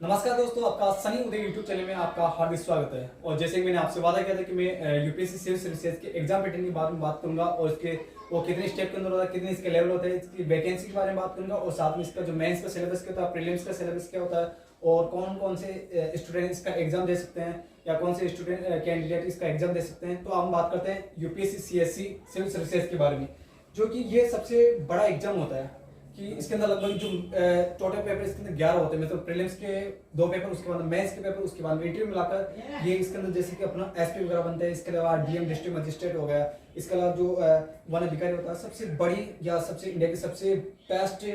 नमस्कार दोस्तों, आपका सनी उदय यूट्यूब चैनल में आपका हार्दिक स्वागत है। और जैसे कि मैंने आपसे वादा किया था कि मैं यूपीएससी सिविल सर्विसेज के एग्जाम पैटर्न के बारे में बात करूंगा और इसके वो कितने स्टेप के अंदर होता है, कितने इसके लेवल होते हैं, इसकी वैकेंसी के बारे में बात करूंगा और साथ में इसका जो मेंस का सिलेबस क्या होता है, प्रीलिम्स का सिलेबस क्या होता है और कौन कौन से स्टूडेंट इसका एग्जाम दे सकते हैं या कौन से स्टूडेंट कैंडिडेट इसका एग्जाम दे सकते हैं। तो हम बात करते हैं यूपीएससी सीएससी सिविल सर्विसेज के बारे में, जो कि ये सबसे बड़ा एग्जाम होता है कि इसके अंदर लगभग जो टोटल पेपर इसके अंदर 11 होते हैं, मतलब प्रीलिम्स के 2 पेपर, उसके बाद मेंस के पेपर, उसके बाद इंटरव्यू मिलाकर ये इसके अंदर जैसे कि अपना एसपी वगैरह बनते हैं। इसके अलावा डीएम डिस्ट्रिक्ट मजिस्ट्रेट हो गया, इसके अलावा जो वन अधिकारी होता है, सबसे बड़ी या सबसे इंडिया की सबसे बेस्ट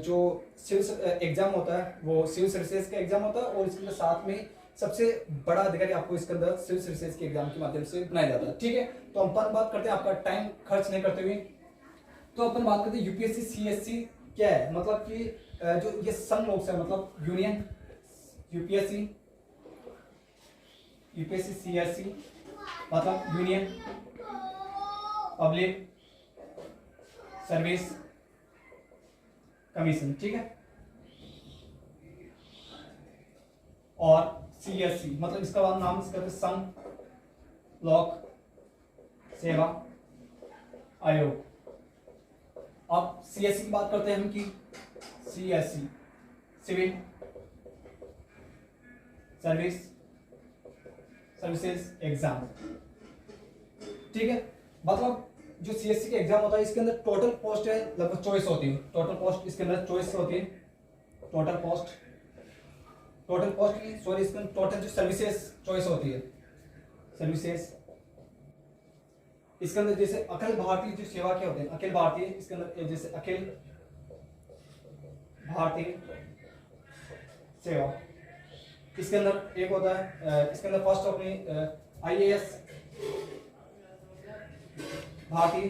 जो सिविल एग्जाम होता है वो सिविल सर्विसेज का एग्जाम होता है और इसके अंदर साथ में सबसे बड़ा अधिकारी आपको इसके अंदर सिविल सर्विसेज के एग्जाम के माध्यम से बनाया जाता है। ठीक है, तो हम बात करते हैं आपका टाइम खर्च नहीं करते हुए, तो अपन बात करते हैं यूपीएससी सीएससी क्या है। मतलब कि जो ये सम लोग है, मतलब यूनियन यूपीएससी सीएससी मतलब यूनियन पब्लिक सर्विस कमीशन। ठीक है, और सीएससी मतलब इसका नाम इसका संघ लोक सेवा आयोग। अब सीएससी की बात करते हैं हम कि सीएससी सिविल सर्विसेज एग्जाम। ठीक है, मतलब जो सीएससी का एग्जाम होता है इसके अंदर टोटल पोस्ट है लगभग 24 होती है। टोटल पोस्ट इसके अंदर 24 होती है। टोटल पोस्ट की सॉरी, इसके अंदर टोटल जो सर्विसेज चॉइस होती है, सर्विसेज इसके अंदर जैसे अखिल भारतीय जो सेवा क्या होते हैं, अखिल भारतीय, इसके अंदर जैसे अखिल भारतीय सेवा, इसके अंदर एक होता है इसके अंदर फर्स्ट अपनी आईएएस भारतीय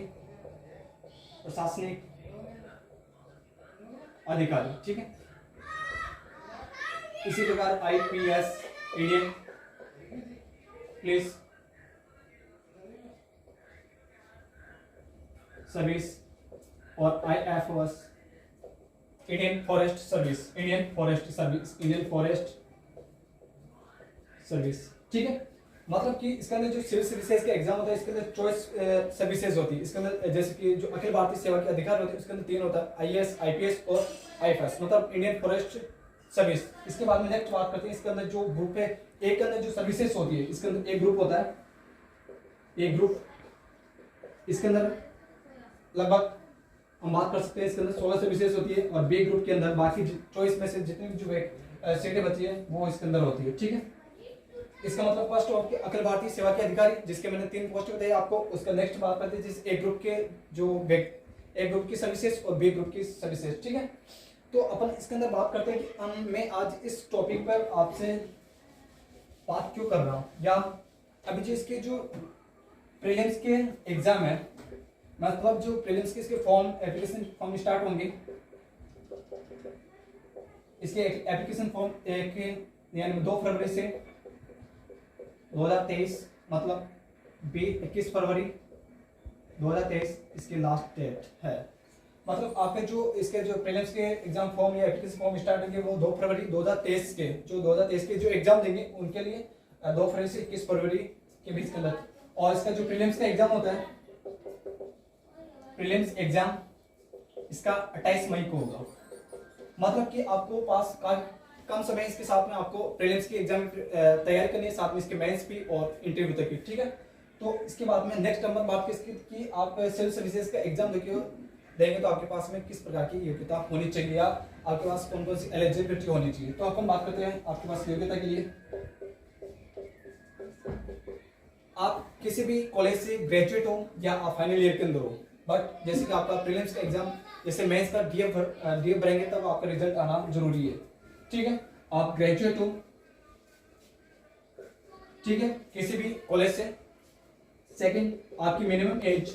प्रशासनिक अधिकारी। ठीक है, इसी प्रकार आईपीएस इंडियन पुलिस सर्विस और आईएफएस इंडियन फॉरेस्ट सर्विस। ठीक है, मतलब कि इसके अंदर जो सिविल सर्विसेज का एग्जाम होता है इसके अंदर चॉइस सर्विसेज होती है। इसके अंदर जैसे कि जो अखिल भारतीय सेवा के अधिकार होते हैं उसके अंदर 3 होता है, आईएएस आईपीएस और आईएफएस मतलब इंडियन फॉरेस्ट सर्विस। इसके बाद में नेक्स्ट बात करते हैं इसके अंदर जो ग्रुप है, एक के अंदर जो सर्विसेज होती है इसके अंदर एक ग्रुप होता है, एक ग्रुप इसके अंदर लगभग हम बात कर सकते हैं इसके अंदर 16 सर्विसेज होती है और बी ग्रुप के अंदर बाकी चॉइस में से जितनी भी जो सीटें बची है वो इसके अंदर होती है। ठीक है, इसका मतलब फर्स्ट आपके अखिल भारतीय सेवा के अधिकारी जिसके मैंने 3 पोस्ट बताई आपको, उसका नेक्स्ट बात करते हैं जिस एक ग्रुप के जो एक ग्रुप की सर्विसेज और बी ग्रुप की सर्विसेज। ठीक है, तो अपन इसके अंदर बात करते हैं कि मैं आज इस टॉपिक पर आपसे बात क्यों कर रहा हूँ, या अभी जो इसके जो प्रीलिम्स के एग्जाम है, मतलब जो प्रीलिम्स के इसके फॉर्म एप्लीकेशन फॉर्म स्टार्ट होंगे, इसके एप्लीकेशन फॉर्म यानी 2 फरवरी से 2023 मतलब 21 फरवरी 2023 इसकी लास्ट डेट है। मतलब आपके जो इसके जो प्रीलिम्स के एग्जाम फॉर्म या एप्लीकेशन फॉर्म स्टार्ट होंगे वो 2 फरवरी 2023 के जो एग्जाम देंगे उनके लिए 2 फरवरी से 21 फरवरी के बीच के अंदर। और इसका जो प्रीलिम्स का एग्जाम होता है, प्रीलिम्स एग्जाम इसका 28 मई को होगा। मतलब कि आपको पास कम समय इसके साथ में आपको प्रीलिम्स की एग्जाम तैयारी करनी है, साथ में इसके मेंस भी और इंटरव्यू तक की। ठीक है, तो इसके बाद में नेक्स्ट नंबर बात की आप सिविल सर्विसेज का एग्जाम देंगे तो आपके पास में किस प्रकार की योग्यता होनी चाहिए या आपके पास कौन कौन सी एलिजिबिलिटी होनी चाहिए। तो अपन बात करते हैं आपके पास योग्यता के लिए। आप किसी भी कॉलेज से ग्रेजुएट हो या आप फाइनल ईयर के अंदर हो, बट जैसे कि आपका प्रीलिम्स का एग्जाम जैसे मेंस का डीएफ भरेंगे तब आपका रिजल्ट आना जरूरी है। ठीक है, आप ग्रेजुएट हो, ठीक है, किसी भी कॉलेज से। सेकंड, आपकी मिनिमम एज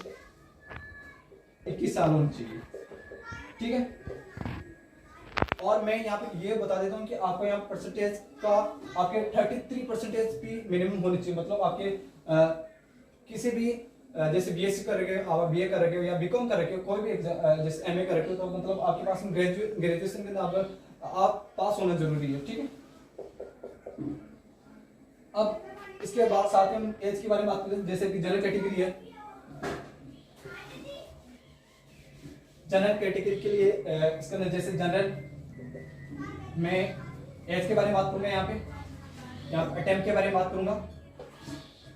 21 साल होनी चाहिए। ठीक है, और मैं यहाँ पे ये बता देता हूँ कि आपको यहाँ परसेंटेज का आपके 33% भी मिनिमम होनी चाहिए। मतलब आपके किसी भी जैसे बीएससी कर रहे हो, आप बीए कर रहे हो या बीकॉम कर रहे हो, कोई भी जैसे एमए कर रहे हो, तो मतलब आपके पास ग्रेजुएशन के अंदर आप पास होना जरूरी है। ठीक है, इसके बाद साथ में हम एज के बारे में बात करते हैं, जैसे कि जनरल कैटेगरी है। जनरल कैटेगरी के लिए इसके अंदर जैसे जनरल में एज के बारे में बात करूंगा, यहाँ पे अटेम्प्ट के बारे में बात करूंगा,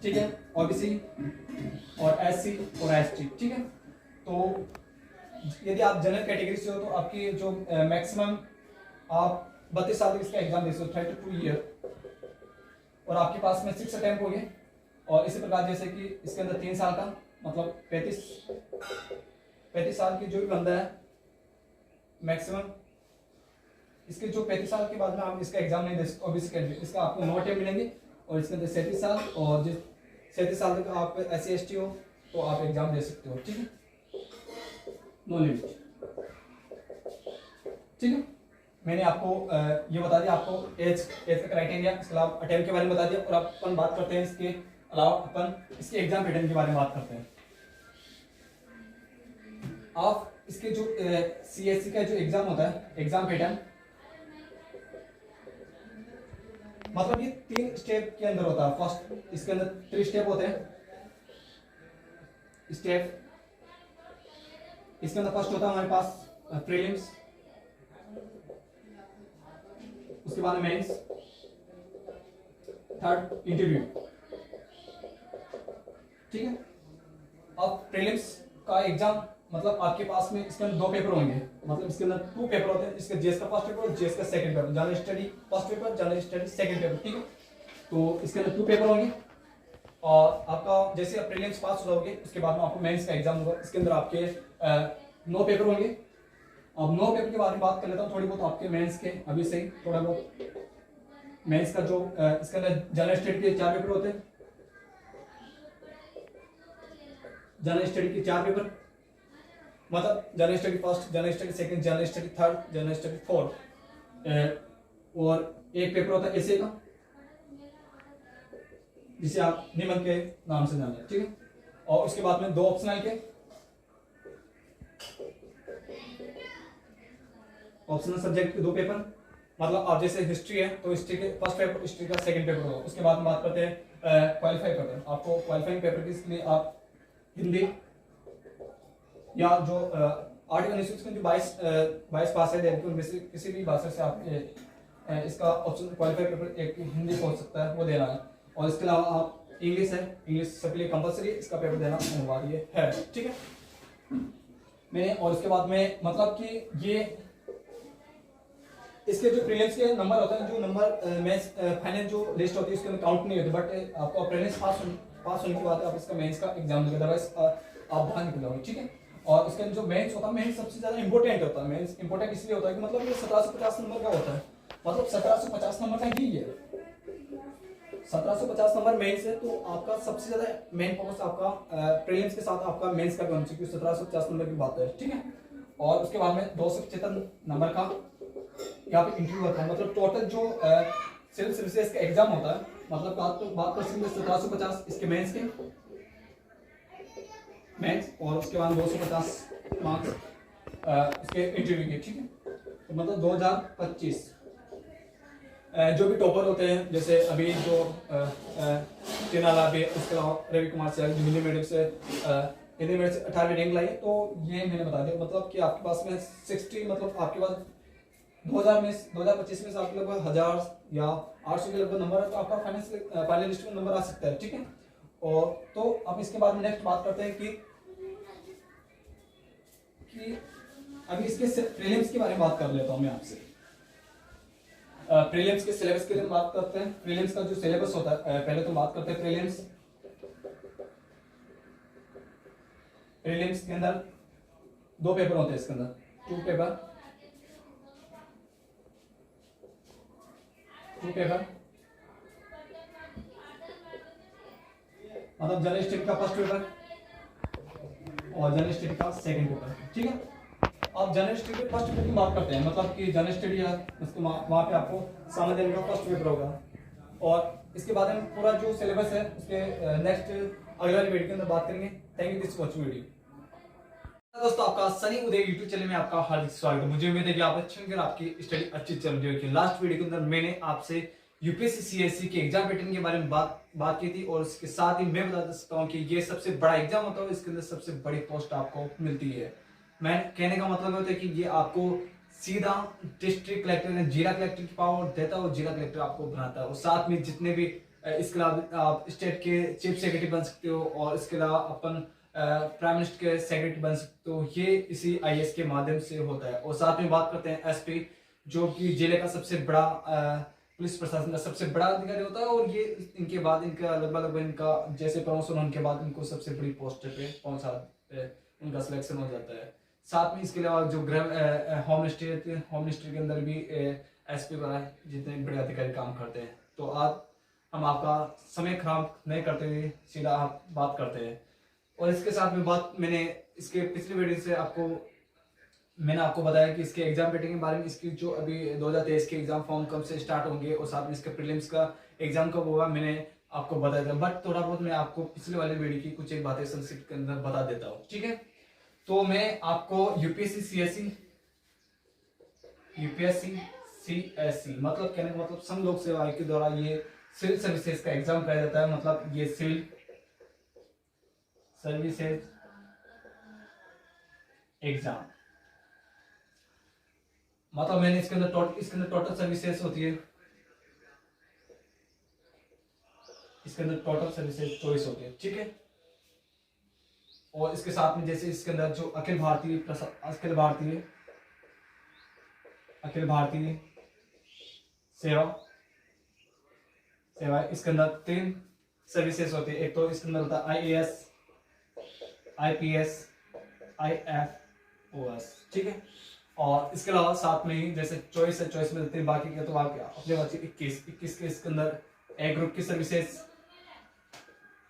ठीक है, ओबीसी और एससी और एसटी, ठीक है। तो यदि आप जनरल कैटेगरी से हो तो आपकी जो मैक्सिमम आप 32 साल तक इसका एग्जाम दे सकते हो, 32 ईयर, और आपके पास में 6 अटेम्प्ट हो गए। और इसी प्रकार जैसे कि इसके अंदर 3 साल का मतलब 35 साल की जो भी बंदा है मैक्सिमम, इसके जो 35 साल के बाद में आप इसका एग्जाम नहीं दे सकते ओबीसी कैटेगरी, इसका आपको 9 अटेम्प्ट मिलेंगे। और इसके अंदर 37 साल, और जिस 37 साल तक आप SC ST हो तो आप एग्जाम दे सकते हो, ठीक है, नो लिमिट, ठीक है। मैंने आपको ये बता दिया, आपको एज का क्राइटेरिया, इसके अलावा अटेम्प्ट के बारे में बता दिया, और अब अपन बात करते हैं इसके अलावा अपन इसके एग्जाम पैटर्न के बारे में बात करते हैं। आप इसके जो CSC का जो एग्जाम होता है, एग्जाम पैटर्न मतलब ये 3 स्टेप के अंदर होता है। फर्स्ट इसके अंदर 3 स्टेप होते हैं। स्टेप इसके अंदर फर्स्ट होता है हमारे पास प्रीलिम्स, उसके बाद मेंस, थर्ड इंटरव्यू, ठीक है। अब प्रीलिम्स का एग्जाम मतलब आपके पास में इसके अंदर 2 पेपर होंगे, मतलब इसके अंदर 2 पेपर होते हैं, इसके जीएस का फर्स्ट पेपर और जीएस का second paper, general study first paper, general study second paper, ठीक है। तो इसके अंदर 2 पेपर होंगे, और आपका जैसे आप प्रीलिम्स पास हो जाओगे उसके बाद में आपको मेंस का एग्जाम होगा। इसके अंदर आपके 9 पेपर होंगे। अब 9 पेपर के बारे में बात कर लेता हूँ थोड़ी बहुत आपके मेंस के, अभी से ही थोड़ा बहुत मेंस का जो इसके अंदर जनरल स्टडी के 4 पेपर होते हैं, जनरल स्टडी के 4 पेपर, मतलब general study first, general study second, general study third, general study fourth, और एक पेपर होता है एसे का, जिसे आप निबंध के नाम से जानते हैं, ठीक है। और उसके बाद में 2 ऑप्शनल के, ऑप्शनल सब्जेक्ट के 2 पेपर, मतलब आप जैसे हिस्ट्री है तो हिस्ट्री के फर्स्ट पेपर, हिस्ट्री का सेकंड पेपर होगा। उसके बाद में बात करते हैं क्वालिफाइंग पेपर। आपको क्वालिफाइंग पेपर के लिए आप हिंदी या जो आर्टिकल इंस्टीट्यूट जो 22 पास है उनमें से किसी भी भाषा से आप इसका ऑप्शन क्वालिफाइड पेपर एक हिंदी हो सकता है वो देना है। और इसके अलावा आप इंग्लिश है, इंग्लिश सबके लिए कंपलसरी इसका पेपर देना अनिवार्य है, ठीक है। मैंने और इसके बाद में मतलब कि ये इसके जो प्रीलिम्स के नंबर होते हैं, जो नंबर मेंस फाइनल जो लिस्ट होती है उसके अंदर काउंट नहीं होती, बट आपको प्रीलिम्स पास होने के बाद आप इसका मेंस का एग्जाम दोगे, अदरवाइज आप बाहर निकल जाओगे, ठीक है। और इसके जो मेंस होता है, मेंस सबसे ज्यादा इंपॉर्टेंट होता है। मेंस इंपॉर्टेंट इसलिए होता है कि मतलब ये 1750 नंबर का होता है, मतलब 1750 नंबर का ही है, 1750 नंबर मेंस है। तो आपका सबसे ज्यादा मेन फोकस आपका प्रीलिम्स के साथ आपका मेंस का भी होना चाहिए, 1750 नंबर की बात है, ठीक है। और उसके बाद में 275 नंबर का यहाँ पे इंटरव्यू होता है, मतलब टोटल जो सिविल सर्विसेज का एग्जाम होता है, मतलब बात कर सकते हैं 1750 इसके मेंस के मेंस, और उसके बाद 250 मार्क्स इसके इंटरव्यू के, ठीक है। तो मतलब 2025 जो भी टॉपर होते हैं, जैसे अभी जो टीना भी, उसके अलावा रवि कुमार से जो हिंदी मीडियम से 18वीं रैंक लाई, तो ये मैंने बता दिया, मतलब कि आपके पास में 60 मतलब आपके पास 2025 में से आपके लगभग 1000 या 800 के लगभग नंबर है, तो आपका फाइनल लिस्ट में नंबर आ सकता है, ठीक है। और तो अब इसके बाद में नेक्स्ट बात करते हैं कि अभी इसके प्रीलिम्स के बारे में बात कर लेता हूं मैं आपसे। प्रीलिम्स के सिलेबस के लिए बात करते हैं। प्रीलिम्स का जो सिलेबस होता है, पहले तो बात करते हैं प्रीलिम्स। प्रीलिम्स के अंदर 2 पेपर होते हैं, इसके अंदर 2 पेपर मतलब जनरल स्टडी का फर्स्ट पेपर और जनरल स्टडी का सेकंड पेपर, ठीक है। अब जनरल स्टडी के फर्स्ट पेपर की बात करते हैं, मतलब कि जनरल स्टडी है उसके वहां पे आपको सामान्य ज्ञान का फर्स्ट पेपर होगा, और इसके बाद हम पूरा जो सिलेबस है उसके नेक्स्ट अगले वाली वीडियो के अंदर बात करेंगे। Thank you this watching video. दोस्तों, आपका सनी उदय यूट्यूब चैनल में आपका हार्दिक स्वागत है। मुझे उम्मीद है कि आप अच्छे होंगे, आपकी स्टडी अच्छी चल रही होगी। लास्ट वीडियो के अंदर मैंने आपसे यूपीएससी सीएससी के एग्जाम पैटर्न के बारे में बात की थी, और उसके साथ ही मैं बता सकता हूँ कि ये सबसे बड़ा एग्जाम होता है, इसके अंदर सबसे बड़ी पोस्ट आपको मिलती है। मैं कहने का मतलब होता है कि ये आपको सीधा डिस्ट्रिक्ट कलेक्टर, जिला कलेक्टर की पावर देता है और जिला कलेक्टर आपको बनाता है, और साथ में जितने भी इसके अलावा आप स्टेट के चीफ सेक्रेटरी बन सकते हो, और इसके अलावा अपन प्राइम मिनिस्टर के सेक्रेटरी बन सकते हो। ये इसी आईएएस के माध्यम से होता है। और साथ में बात करते हैं एसपी, जो कि जिले का सबसे बड़ा पुलिस प्रशासन का सबसे बड़ा अधिकारी होता है, और ये इनके बाद इनका लगभग इनका जैसे प्रमोशन होने के बाद इनको सबसे बड़ी पोस्ट पे पहुंचा उनका सिलेक्शन हो जाता है। साथ में इसके अलावा जो गृह होम मिनिस्ट्री के अंदर भी एसपी बना जितने बड़े अधिकारी काम करते हैं। तो आज हम आपका समय खराब नहीं करते हुए सीधा आप बात करते हैं। और इसके साथ में बात मैंने इसके पिछले वीडियो से मैंने आपको बताया कि इसके एग्जाम पैटर्न के बारे में, इसकी जो अभी 2023 के एग्जाम फॉर्म कब से स्टार्ट होंगे, और साथ में इसके प्रीलिम्स का एग्जाम कब होगा मैंने आपको बताया था। बट थोड़ा बहुत मैं आपको पिछले वाले वीडियो की कुछ एक बातें संक्षिप्त के अंदर बता देता हूँ, ठीक है। तो मैं आपको यूपीएससी सीएससी मतलब कहने का मतलब सम लोक सेवा आयोग के द्वारा ये सिविल सर्विसेज का एग्जाम कराया जाता है। मतलब ये सिविल सर्विसेज एग्जाम, मतलब मैंने इसके अंदर टोटल सर्विसेज होती है, इसके अंदर टोटल सर्विसेज 24 होती है, ठीक है। और इसके साथ में जैसे इसके अंदर जो अखिल भारतीय सेवा इसके अंदर 3 सर्विसेज होती है। एक तो इसके अंदर होता है आईएएस, आईपीएस, आईएफओएस, ठीक है। और इसके अलावा साथ में ही जैसे चॉइस में देते हैं, बाकी के तो अपने बच्चे 21 के इसके अंदर ए ग्रुप की सर्विसेज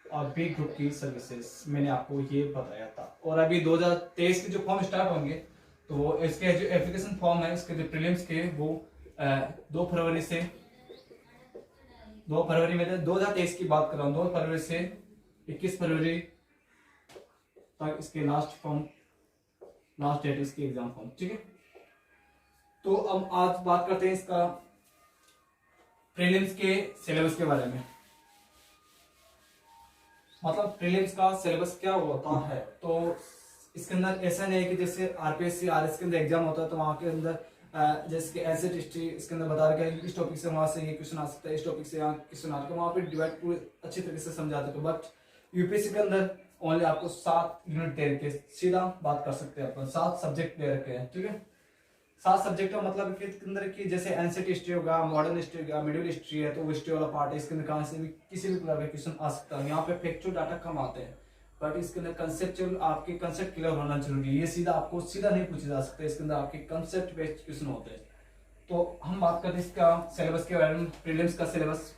और बी ग्रुप की सर्विसेज मैंने आपको ये बताया था। और अभी 2023 के जो फॉर्म स्टार्ट होंगे, तो इसके जो एप्लीकेशन फॉर्म है इसके जो प्रीलिम्स के वो 2 फरवरी में 2023 की बात कर रहा हूँ, 2 फरवरी से 21 फरवरी तक इसके लास्ट डेट इसके एग्जाम फॉर्म, ठीक है। तो अब आज बात करते हैं इसका प्रीलिम्स के सिलेबस के बारे में। मतलब प्रीलिम्स का सिलेबस क्या होता है, तो इसके अंदर ऐसा नहीं है कि जैसे आरपीएससी आरएस के अंदर एग्जाम होता है तो वहां के अंदर जैसे कि एसेट हिस्ट्री इसके अंदर बता रखा है कि इस टॉपिक से वहां से ये क्वेश्चन आ सकता है, इस टॉपिक से यहाँ क्वेश्चन आ सकता है, वहां पे डिवाइड पूरे अच्छी तरीके से समझाते हैं। बट यूपीएससी के अंदर ओनली आपको 7 यूनिट दे रखे, सीधा बात कर सकते हैं अपन, 7 सब्जेक्ट दे रखे हैं, ठीक है। 7 सब्जेक्ट का मतलब के अंदर की जैसे एंशिएंट हिस्ट्री होगा, मॉडर्न हिस्ट्री होगा, मिडिल हिस्ट्री है तो वो हिस्ट्री वाला पार्ट है, इसके अंदर कहां से भी किसी भी प्रकार का क्वेश्चन आ सकता है। यहाँ पे फैक्चुअल डाटा कम आते हैं, बट इसके अंदर कंसेप्चुअल आपके कंसेप्ट क्लियर होना जरूरी है। ये सीधा नहीं पूछे जा सकते, इसके अंदर आपके कंसेप्ट बेस्ड क्वेश्चन होते हैं। तो हम बात करते हैं इसका सिलेबस के बारे में। प्रीलिम्स का सिलेबस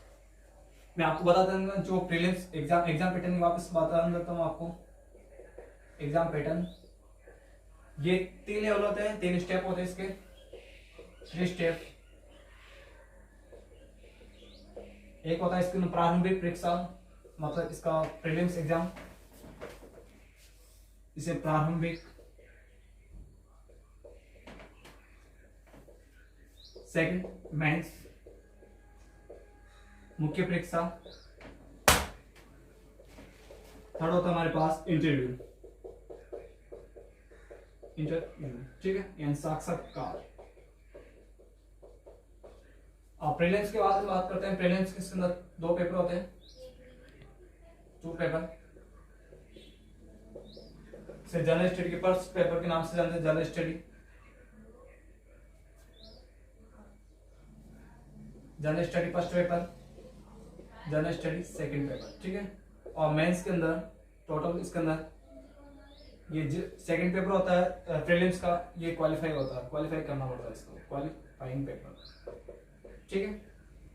मैं आपको बता दूंगा, जो प्रीलिम्स एग्जाम पैटर्न वापस बता देता हूँ आपको। एग्जाम पैटर्न ये 3 लेवल होते हैं, 3 स्टेप होते हैं इसके, 3 स्टेप। एक होता है इसके प्रारंभिक परीक्षा, मतलब इसका प्रीलिम्स एग्जाम, इसे प्रारंभिक। सेकंड मेंस, मुख्य परीक्षा। थर्ड होता है हमारे पास इंटरव्यू, ठीक है, यानी साक्षात्कार। और प्रीलिम्स के बाद हम बात करते हैं, प्रीलिम्स के अंदर 2 पेपर होते हैं, 2 पेपर से जनरल स्टडी के फर्स्ट पेपर के नाम से जानते हैं general study, first paper, general study second paper, ठीक है। और मेंस के अंदर टोटल इसके अंदर ये सेकंड पेपर होता है प्रीलिम्स का, ये क्वालिफाई करना पड़ता है इसको, क्वालिफाइंग पेपर, ठीक है।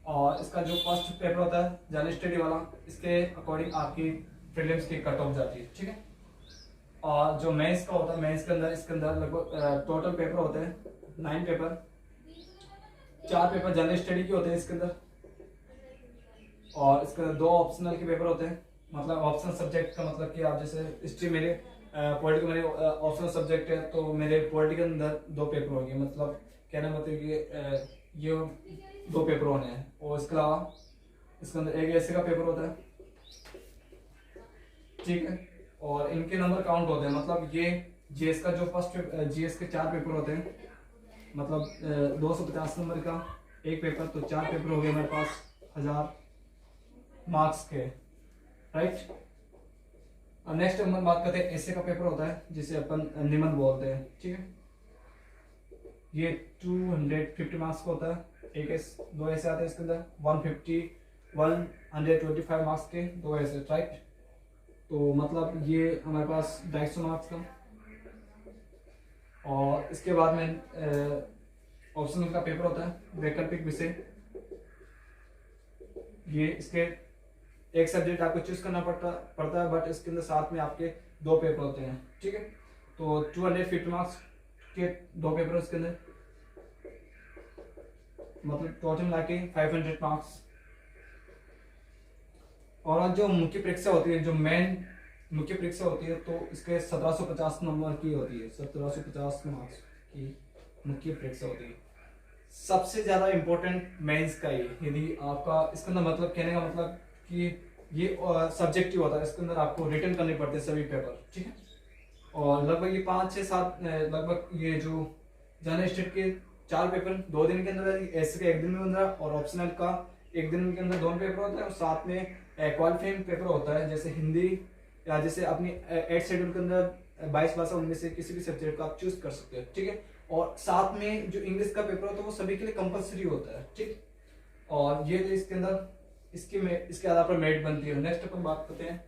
और इसका जो फर्स्ट पेपर होता है जनरल स्टडी वाला, इसके अकॉर्डिंग आपकी प्रीलिम्स की कट ऑफ जाती है, ठीक है। और जो मेंस का होता है, मेंस के अंदर इसके अंदर लगभग टोटल पेपर होते हैं 9 पेपर, 4 पेपर जनरल स्टडी के होते हैं इसके अंदर, और इसके अंदर 2 ऑप्शनल के पेपर होते हैं। मतलब ऑप्शनल सब्जेक्ट का मतलब कि आप जैसे हिस्ट्री मेरे पॉलिटिकल मेरे ऑप्शनल सब्जेक्ट है, तो मेरे पॉलिटिकल अंदर 2 पेपर होंगे। मतलब कहना मतलब कि ये दो पेपर होने हैं, और इसके अलावा इसके अंदर एक ऐसे का पेपर होता है, ठीक है। और इनके नंबर काउंट होते हैं, मतलब ये जीएस का जो फर्स्ट जीएस के 4 पेपर होते हैं, मतलब 250 नंबर का एक पेपर, तो 4 पेपर हो गए हमारे पास 1000 मार्क्स के, राइट। और नेक्स्ट हम बात करते हैं ऐसे का पेपर होता है जिसे अपन निबंध बोलते हैं, ठीक है। ये 250 मार्क्स का होता है, एक ऐसे, दो ऐसे आते हैं इसके अंदर, 125 मार्क्स के दो ऐसे, राइट। तो मतलब ये हमारे पास 250 मार्क्स का। और इसके बाद में ऑप्शनल का पेपर होता है, वैकल्पिक विषय। ये इसके एक सब्जेक्ट आपको चूज करना पड़ता है, बट इसके अंदर साथ में आपके 2 पेपर होते हैं, ठीक है। तो 250 मार्क्स के 2 पेपर इसके अंदर, मतलब टोटल मिला के 500 मार्क्स। और जो मुख्य परीक्षा होती है, जो मेन मुख्य परीक्षा होती है, तो इसके 1750 नंबर की होती है, 1750 मार्क्स की मुख्य परीक्षा होती है। सबसे ज्यादा इम्पोर्टेंट मेंस का ये, यदि आपका इसके अंदर मतलब कहने का मतलब कि ये सब्जेक्टिव होता है, इसके अंदर आपको रिटर्न करने पड़ते हैं सभी पेपर, ठीक है। और लगभग ये 5 से 7 लगभग ये जो जनरल स्टेट के 4 पेपर 2 दिन के अंदर, ऐसे का 1 दिन में बन रहा, और ऑप्शनल का 1 दिन के अंदर 2 पेपर होता है, और साथ में क्वालिफाइंग पेपर होता है, जैसे हिंदी, या जैसे अपनी 8 शेड्यूल के अंदर 22 भाषा उनमें से किसी भी सब्जेक्ट को आप चूज कर सकते हो, ठीक है। और साथ में जो इंग्लिश का पेपर होता है वो सभी के लिए कंपलसरी होता है, ठीक। और ये इसके अंदर इसके आधार पर मेरिट बनती है। नेक्स्ट अपन बात करते हैं